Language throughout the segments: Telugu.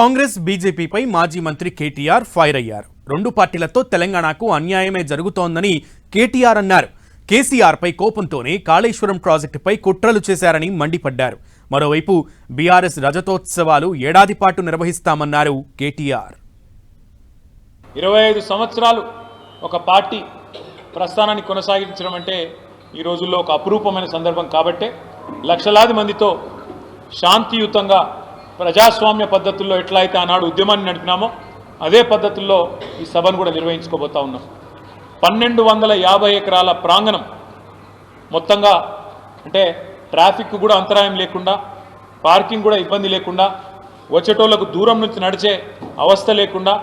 కాంగ్రెస్ బీజేపీపై మాజీ మంత్రి కేటీఆర్ ఫైర్ అయ్యారు. రెండు పార్టీలతో తెలంగాణకు అన్యాయమే జరుగుతోందని కేటీఆర్ అన్నారు. కేసీఆర్పై కోపంతోనే కాళేశ్వరం ప్రాజెక్టుపై కుట్రలు చేశారని మండిపడ్డారు. మరోవైపు బీఆర్ఎస్ రజతోత్సవాలు ఏడాది పాటు నిర్వహిస్తామన్నారు కేటీఆర్. 25 సంవత్సరాలు ఒక పార్టీ ప్రస్థానాన్ని కొనసాగించడం అంటే ఈ రోజుల్లో ఒక అపురూపమైన సందర్భం కాబట్టే లక్షలాది మందితో శాంతియుతంగా ప్రజాస్వామ్య పద్ధతుల్లో ఎట్లయితే ఆనాడు ఉద్యమాన్ని నడిపినామో అదే పద్ధతుల్లో ఈ సభను కూడా నిర్వహించుకోబోతా ఉన్నాం. 1250 ఎకరాల ప్రాంగణం మొత్తంగా, అంటే ట్రాఫిక్ కూడా అంతరాయం లేకుండా, పార్కింగ్ కూడా ఇబ్బంది లేకుండా, వచ్చేటోళ్లకు దూరం నుంచి నడిచే అవస్థ లేకుండా,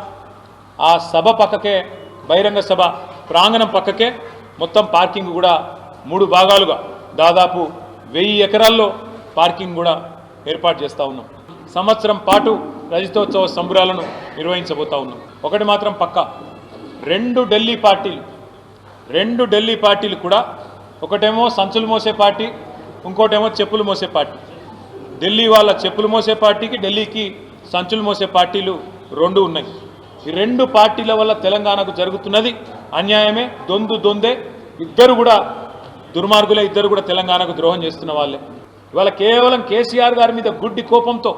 ఆ సభ పక్కకే బహిరంగ సభ ప్రాంగణం పక్కకే మొత్తం పార్కింగ్ కూడా 3 భాగాలుగా దాదాపు 1000 ఎకరాల్లో పార్కింగ్ కూడా ఏర్పాటు చేస్తూ ఉన్నాం. సంవత్సరం పాటు రజతోత్సవ సంబరాలను నిర్వహించబోతా ఉన్నాం. ఒకటి మాత్రం పక్కా, రెండు ఢిల్లీ పార్టీలు కూడా, ఒకటేమో సంచులు మోసే పార్టీ, ఇంకోటేమో చెప్పులు మోసే పార్టీ. ఢిల్లీ వాళ్ళ చెప్పులు మోసే పార్టీకి, ఢిల్లీకి సంచులు మోసే పార్టీలు రెండు ఉన్నాయి. ఈ రెండు పార్టీల వల్ల తెలంగాణకు జరుగుతున్నది అన్యాయమే, దొందే. ఇద్దరు కూడా దుర్మార్గులే, ఇద్దరు కూడా తెలంగాణకు ద్రోహం చేస్తున్న వాళ్ళే. ఇవాళ కేవలం కేసీఆర్ గారి మీద గుడ్డి కోపంతో,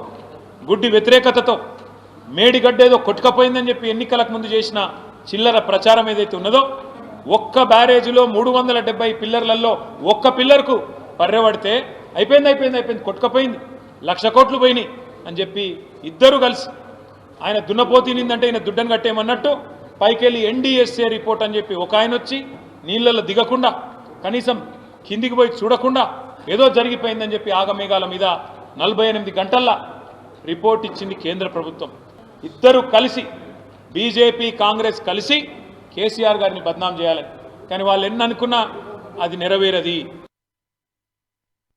గుడ్డి వ్యతిరేకతతో, మేడిగడ్డేదో కొట్టుకపోయిందని చెప్పి ఎన్నికలకు ముందు చేసిన చిల్లర ప్రచారం ఏదైతే ఉన్నదో, ఒక్క బ్యారేజీలో 370 పిల్లర్లలో ఒక్క పిల్లర్కు పర్రెపడితే అయిపోయింది, కొట్టుకపోయింది, 1,00,000 కోట్లు పోయినాయి అని చెప్పి ఇద్దరు కలిసి, ఆయన దున్నపోతీనిందంటే ఈయన దుడ్డను కట్టేయమన్నట్టు పైకెళ్ళి NDSA రిపోర్ట్ అని చెప్పి ఒక ఆయన వచ్చి నీళ్ళల్లో దిగకుండా, కనీసం కిందికి పోయి చూడకుండా ఏదో జరిగిపోయిందని చెప్పి ఆగమేఘాల మీద 48 గంటల్లో రిపోర్ట్ ఇచ్చింది కేంద్ర ప్రభుత్వం. ఇద్దరు కలిసి, బీజేపీ కాంగ్రెస్ కలిసి కేసీఆర్ గారిని బద్నాం చేయాలని. కానీ వాళ్ళు ఎన్ని అనుకున్నా అది నెరవేరది.